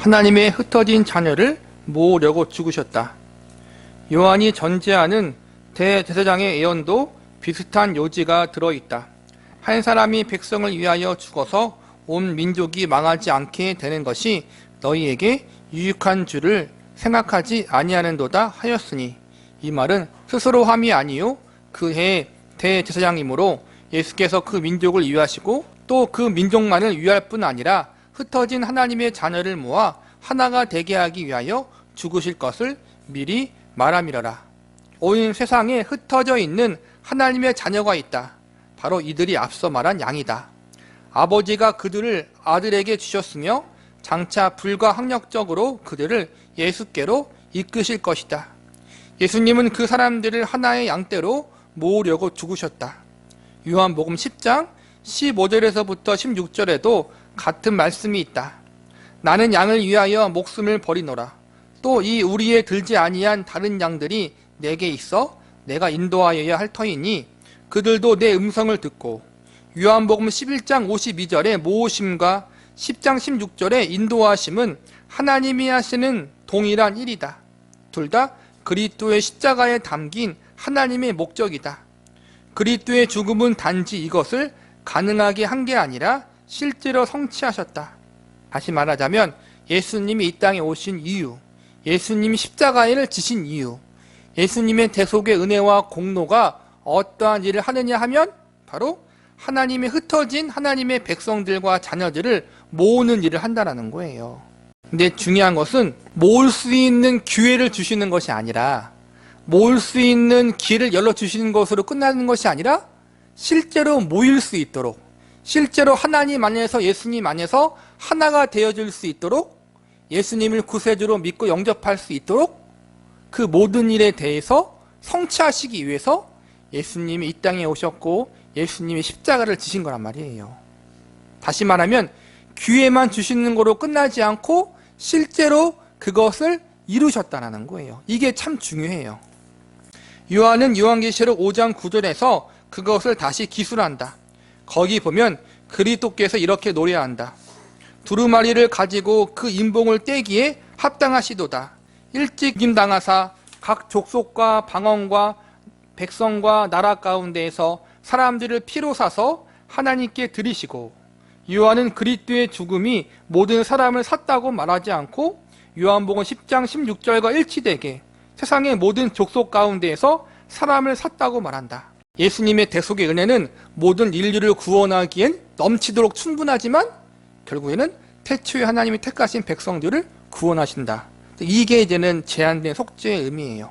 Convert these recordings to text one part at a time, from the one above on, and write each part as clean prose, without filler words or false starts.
하나님의 흩어진 자녀를 모으려고 죽으셨다. 요한이 전제하는 대제사장의 예언도 비슷한 요지가 들어있다. 한 사람이 백성을 위하여 죽어서 온 민족이 망하지 않게 되는 것이 너희에게 유익한 줄을 생각하지 아니하는도다 하였으니, 이 말은 스스로 함이 아니요 그 해의 대제사장이므로 예수께서 그 민족을 위하시고 또 그 민족만을 위할 뿐 아니라 흩어진 하나님의 자녀를 모아 하나가 되게 하기 위하여 죽으실 것을 미리 말함이러라. 온 세상에 흩어져 있는 하나님의 자녀가 있다. 바로 이들이 앞서 말한 양이다. 아버지가 그들을 아들에게 주셨으며 장차 불가항력적으로 그들을 예수께로 이끄실 것이다. 예수님은 그 사람들을 하나의 양떼로 모으려고 죽으셨다. 요한복음 10장 15절에서부터 16절에도 같은 말씀이 있다. 나는 양을 위하여 목숨을 버리노라. 또 이 우리에 들지 아니한 다른 양들이 내게 있어 내가 인도하여야 할 터이니 그들도 내 음성을 듣고, 요한복음 11장 52절의 모으심과 10장 16절의 인도하심은 하나님이 하시는 동일한 일이다. 둘 다 그리스도의 십자가에 담긴 하나님의 목적이다. 그리스도의 죽음은 단지 이것을 가능하게 한 게 아니라 실제로 성취하셨다. 다시 말하자면 예수님이 이 땅에 오신 이유, 예수님이 십자가를 지신 이유, 예수님의 대속의 은혜와 공로가 어떠한 일을 하느냐 하면 바로 하나님의 흩어진 하나님의 백성들과 자녀들을 모으는 일을 한다는 거예요. 근데 중요한 것은 모을 수 있는 기회를 주시는 것이 아니라, 모을 수 있는 길을 열어주시는 것으로 끝나는 것이 아니라 실제로 모일 수 있도록, 실제로 하나님 안에서 예수님 안에서 하나가 되어질 수 있도록, 예수님을 구세주로 믿고 영접할 수 있도록 그 모든 일에 대해서 성취하시기 위해서 예수님이 이 땅에 오셨고 예수님이 십자가를 지신 거란 말이에요. 다시 말하면 기회만 주시는 거로 끝나지 않고 실제로 그것을 이루셨다는 거예요. 이게 참 중요해요. 요한은 요한계시록 5장 9절에서 그것을 다시 기술한다. 거기 보면 그리스도께서 이렇게 노래한다. 두루마리를 가지고 그 인봉을 떼기에 합당하시도다. 일찍 임당하사 각 족속과 방언과 백성과 나라 가운데에서 사람들을 피로 사서 하나님께 드리시고, 요한은 그리스도의 죽음이 모든 사람을 샀다고 말하지 않고 요한복음 10장 16절과 일치되게 세상의 모든 족속 가운데에서 사람을 샀다고 말한다. 예수님의 대속의 은혜는 모든 인류를 구원하기엔 넘치도록 충분하지만 결국에는 태초에 하나님이 택하신 백성들을 구원하신다. 이게 이제는 제한된 속죄의 의미예요.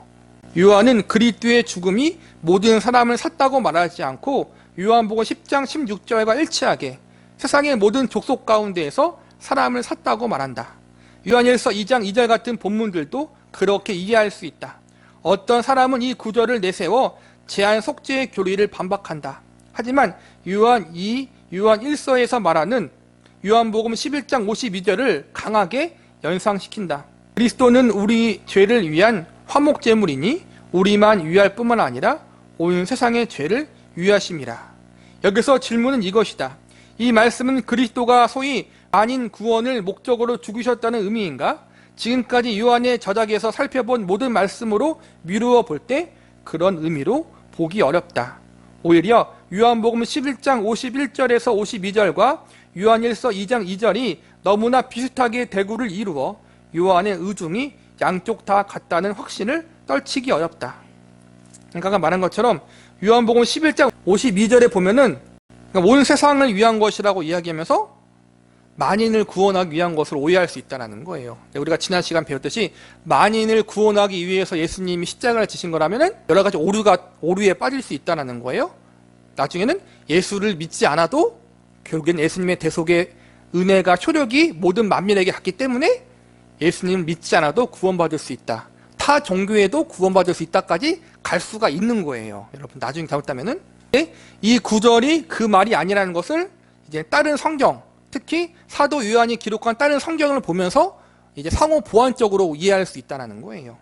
요한은 그리스도의 죽음이 모든 사람을 샀다고 말하지 않고 요한복음 10장 16절과 일치하게 세상의 모든 족속 가운데에서 사람을 샀다고 말한다. 요한일서 2장 2절 같은 본문들도 그렇게 이해할 수 있다. 어떤 사람은 이 구절을 내세워 제한 속죄의 교리를 반박한다. 하지만 요한 1서에서 말하는 요한복음 11장 52절을 강하게 연상시킨다. 그리스도는 우리 죄를 위한 화목제물이니 우리만 위할 뿐만 아니라 온 세상의 죄를 위하심이라. 여기서 질문은 이것이다. 이 말씀은 그리스도가 소위 만인 구원을 목적으로 죽으셨다는 의미인가? 지금까지 요한의 저작에서 살펴본 모든 말씀으로 미루어 볼 때 그런 의미로 보기 어렵다. 오히려 요한복음 11장 51절에서 52절과 요한일서 2장 2절이 너무나 비슷하게 대구를 이루어 요한의 의중이 양쪽 다 같다는 확신을 떨치기 어렵다. 아까 말한 것처럼 요한복음 11장 52절에 보면은 온 세상을 위한 것이라고 이야기하면서 만인을 구원하기 위한 것을 오해할 수 있다는 거예요. 우리가 지난 시간 배웠듯이 만인을 구원하기 위해서 예수님이 십자가를 지신 거라면 여러 가지 오류에 빠질 수 있다는 거예요. 나중에는 예수를 믿지 않아도 결국엔 예수님의 대속의 은혜가 효력이 모든 만민에게 갔기 때문에 예수님을 믿지 않아도 구원받을 수 있다. 타 종교에도 구원받을 수 있다까지 갈 수가 있는 거예요. 여러분 나중에 잘못하면은 이 구절이 그 말이 아니라는 것을 이제 다른 성경, 특히 사도 요한이 기록한 다른 성경을 보면서 이제 상호 보완적으로 이해할 수 있다는 거예요.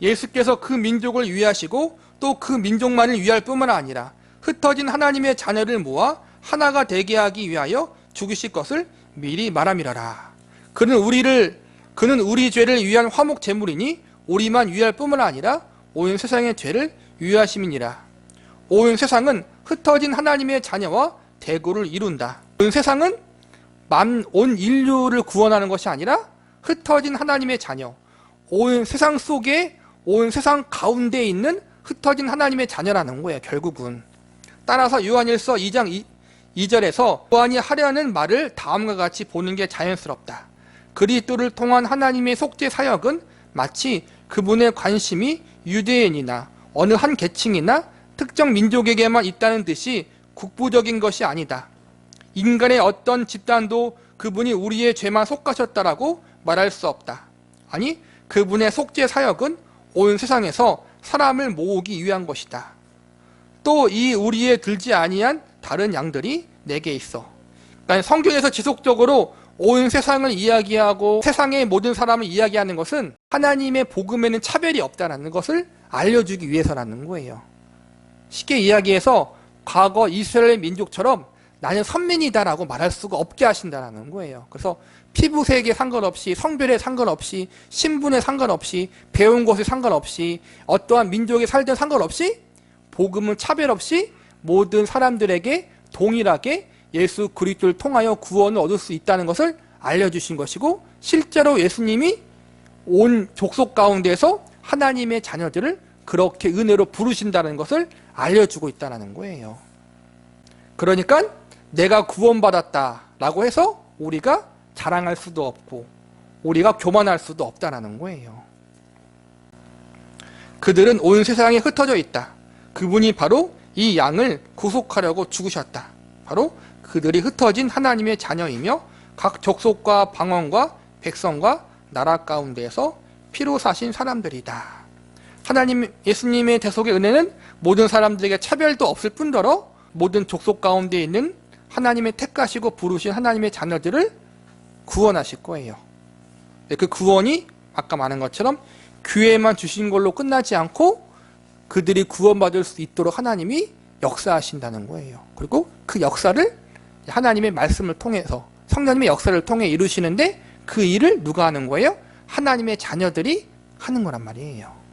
예수께서 그 민족을 위하시고 또 그 민족만을 위할 뿐만 아니라 흩어진 하나님의 자녀를 모아 하나가 되게 하기 위하여 죽으실 것을 미리 말함이라라. 그는 우리 죄를 위한 화목 제물이니 우리만 위할 뿐만 아니라 온 세상의 죄를 위하심이니라. 온 세상은 흩어진 하나님의 자녀와 대고를 이룬다. 온 세상은 온 인류를 구원하는 것이 아니라 흩어진 하나님의 자녀, 온 세상 속에, 온 세상 가운데 있는 흩어진 하나님의 자녀라는 거예요, 결국은. 따라서 요한일서 2장 2절에서 요한이 하려는 말을 다음과 같이 보는 게 자연스럽다. 그리스도를 통한 하나님의 속죄 사역은 마치 그분의 관심이 유대인이나 어느 한 계층이나 특정 민족에게만 있다는 듯이 국부적인 것이 아니다. 인간의 어떤 집단도 그분이 우리의 죄만 속하셨다라고 말할 수 없다. 아니, 그분의 속죄 사역은 온 세상에서 사람을 모으기 위한 것이다. 또 이 우리에 들지 아니한 다른 양들이 내게 있어. 그러니까 성경에서 지속적으로 온 세상을 이야기하고 세상의 모든 사람을 이야기하는 것은 하나님의 복음에는 차별이 없다는 것을 알려주기 위해서라는 거예요. 쉽게 이야기해서 과거 이스라엘 민족처럼 나는 선민이다라고 말할 수가 없게 하신다는 거예요. 그래서 피부색에 상관없이, 성별에 상관없이, 신분에 상관없이, 배운 곳에 상관없이, 어떠한 민족에 살든 상관없이 복음은 차별 없이 모든 사람들에게 동일하게 예수 그리스도를 통하여 구원을 얻을 수 있다는 것을 알려주신 것이고, 실제로 예수님이 온 족속 가운데서 하나님의 자녀들을 그렇게 은혜로 부르신다는 것을 알려주고 있다는 거예요. 그러니까 내가 구원받았다라고 해서 우리가 자랑할 수도 없고 우리가 교만할 수도 없다는 거예요. 그들은 온 세상에 흩어져 있다. 그분이 바로 이 양을 구속하려고 죽으셨다. 바로 그들이 흩어진 하나님의 자녀이며 각 족속과 방언과 백성과 나라 가운데에서 피로 사신 사람들이다. 하나님, 예수님의 대속의 은혜는 모든 사람들에게 차별도 없을 뿐더러 모든 족속 가운데 있는 하나님의 택하시고 부르신 하나님의 자녀들을 구원하실 거예요. 그 구원이 아까 말한 것처럼 교회만 주신 걸로 끝나지 않고 그들이 구원받을 수 있도록 하나님이 역사하신다는 거예요. 그리고 그 역사를 하나님의 말씀을 통해서, 성령님의 역사를 통해 이루시는데 그 일을 누가 하는 거예요? 하나님의 자녀들이 하는 거란 말이에요.